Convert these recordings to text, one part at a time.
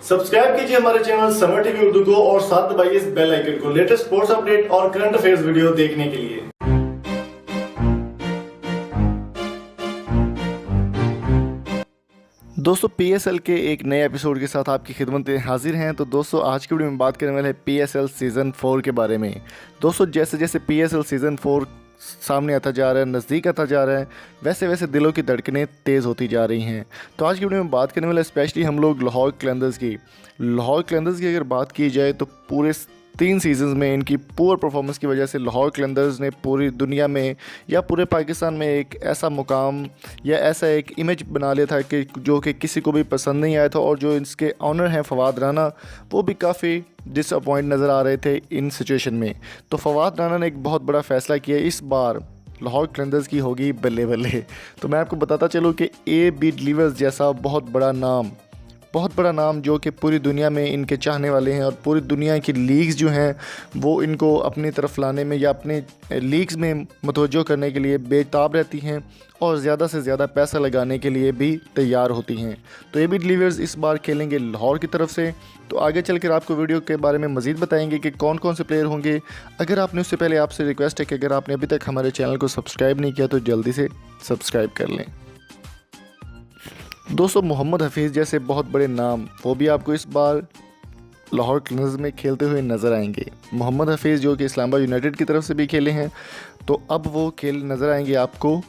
Subscribe कीजिए हमारे channel summer TV Urdu को और साथ दबाइए इस बेल आइकन को लेटेस्ट स्पोर्ट्स अपडेट और करंट अफेयर्स वीडियो देखने के लिए। दोस्तों पीएसएल के एक नए एपिसोड के साथ आपकी खिदमत में हाजिर हैं। तो दोस्तों आज की वीडियो में बात करने वाले हैं पीएसएल सीज़न 4 के बारे में। दोस्तों जैसे जैसे पीएसएल सीज़न 4 सामने आता जा रहा है, नज़दीक आता जा रहा है, वैसे वैसे दिलों की धड़कनें तेज़ होती जा रही हैं। तो आज की वीडियो में बात करने वाले स्पेशली हम लोग लाहौर कलंदर्स की अगर बात की जाए तो पूरे 3 सीज़न्स में इनकी पुअर परफॉर्मेंस की वजह से लाहौर कलंदर्स ने पूरी दुनिया में या पूरे पाकिस्तान में एक ऐसा मुकाम या ऐसा एक इमेज बना लिया था कि जो कि किसी को भी पसंद नहीं आया था। और जो इसके ऑनर हैं फवाद राना, वो भी काफ़ी डिसअपॉइंट नज़र आ रहे थे इन सिचुएशन में। तो फवाद राना ने एक बहुत बड़ा फ़ैसला किया, इस बार लाहौर कलंदर्स की होगी बल्ले बल्ले। तो मैं आपको बताता चलूँ कि AB डिलीवर्स जैसा बहुत बड़ा नाम जो कि पूरी दुनिया में इनके चाहने वाले हैं और पूरी दुनिया की लीग्स जो हैं वो इनको अपनी तरफ लाने में या अपने लीग्स में मतवज्जो करने के लिए बेताब रहती हैं और ज़्यादा से ज़्यादा पैसा लगाने के लिए भी तैयार होती हैं। तो AB डिलीवर्स इस बार खेलेंगे लाहौर की तरफ से। तो आगे चलकर आपको वीडियो के बारे में मज़ीद बताएंगे कि कौन कौन से प्लेयर होंगे। अगर आपने उससे पहले आपसे रिक्वेस्ट है कि अगर आपने अभी तक हमारे चैनल को सब्सक्राइब नहीं किया तो जल्दी से सब्सक्राइब कर लें। दोस्तों मोहम्मद हफीज़ जैसे बहुत बड़े नाम वो भी आपको इस बार लाहौर कलंदर्स में खेलते हुए नज़र आएंगे। मोहम्मद हफीज़ जो कि इस्लामाबाद यूनाइटेड की तरफ से भी खेले हैं, तो अब वो खेल नज़र आएंगे आपको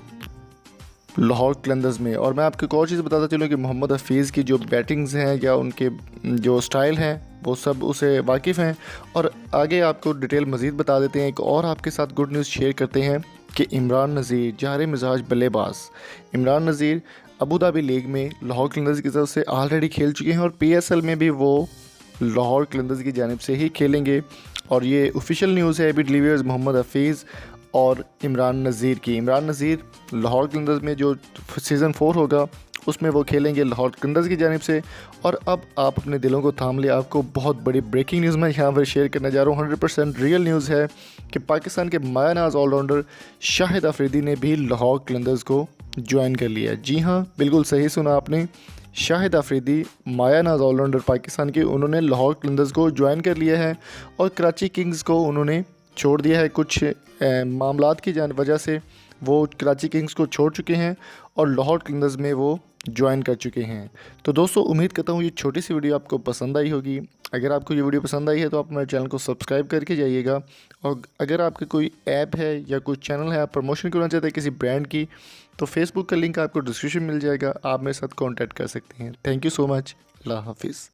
लाहौर कलंदर्स में। और मैं आपको एक और चीज़ बताता चलूँ कि मोहम्मद हफीज़ की जो बैटिंग्स हैं या उनके जो स्टाइल हैं वो सब उसे वाकिफ़ हैं। और आगे आपको डिटेल मज़ीद बता देते हैं। एक और आपके साथ गुड न्यूज़ शेयर करते हैं कि इमरान नज़ीर जहर मिजाज बल्लेबाज Imran Nazir Abu Dhabi league में लाहौर कलंदर्स की तरफ से ऑलरेडी खेल चुके हैं और PSL में भी वो लाहौर कलंदर्स की जानिब से ही खेलेंगे। और ये ऑफिशियल न्यूज़ है AB डिलीवर्स मोहम्मद हफीज़ और इमरान नज़ीर लाहौर कलंदर्स में जो सीज़न 4 होगा उसमें वो खेलेंगे लाहौर कलंदर्स की जानिब से। और अब आप अपने दिलों को थाम लिया, आपको बहुत बड़ी ब्रेकिंग न्यूज़ मैं यहाँ पर शेयर करने जा रहा हूँ। 100% रियल न्यूज़ है कि पाकिस्तान के मायानाज ऑलराउंडर शाहिद अफरीदी ने भी लाहौर कलंदर्स को ज्वाइन कर लिया। जी हाँ, बिल्कुल सही सुना आपने। शाहिद अफरीदी मायानाज ऑलराउंडर पाकिस्तान के, उन्होंने लाहौर कलंदर्स को ज्वाइन कर लिया है और कराची किंग्स को उन्होंने छोड़ दिया है। कुछ मामलात की वजह से वो कराची किंग्स को छोड़ चुके हैं और लाहौर कलंदर्स में वो ज्वाइन कर चुके हैं। तो दोस्तों उम्मीद करता हूँ ये छोटी सी वीडियो आपको पसंद आई होगी। अगर आपको ये वीडियो पसंद आई है तो आप हमारे चैनल को सब्सक्राइब करके जाइएगा। और अगर आपके कोई ऐप है या कोई चैनल है, आप प्रमोशन करना चाहते हैं किसी ब्रांड की, तो फेसबुक का लिंक आपको डिस्क्रिप्शन मिल जाएगा, आप मेरे साथ कॉन्टैक्ट कर सकते हैं। Thank you so much. अल्लाह हाफिज़।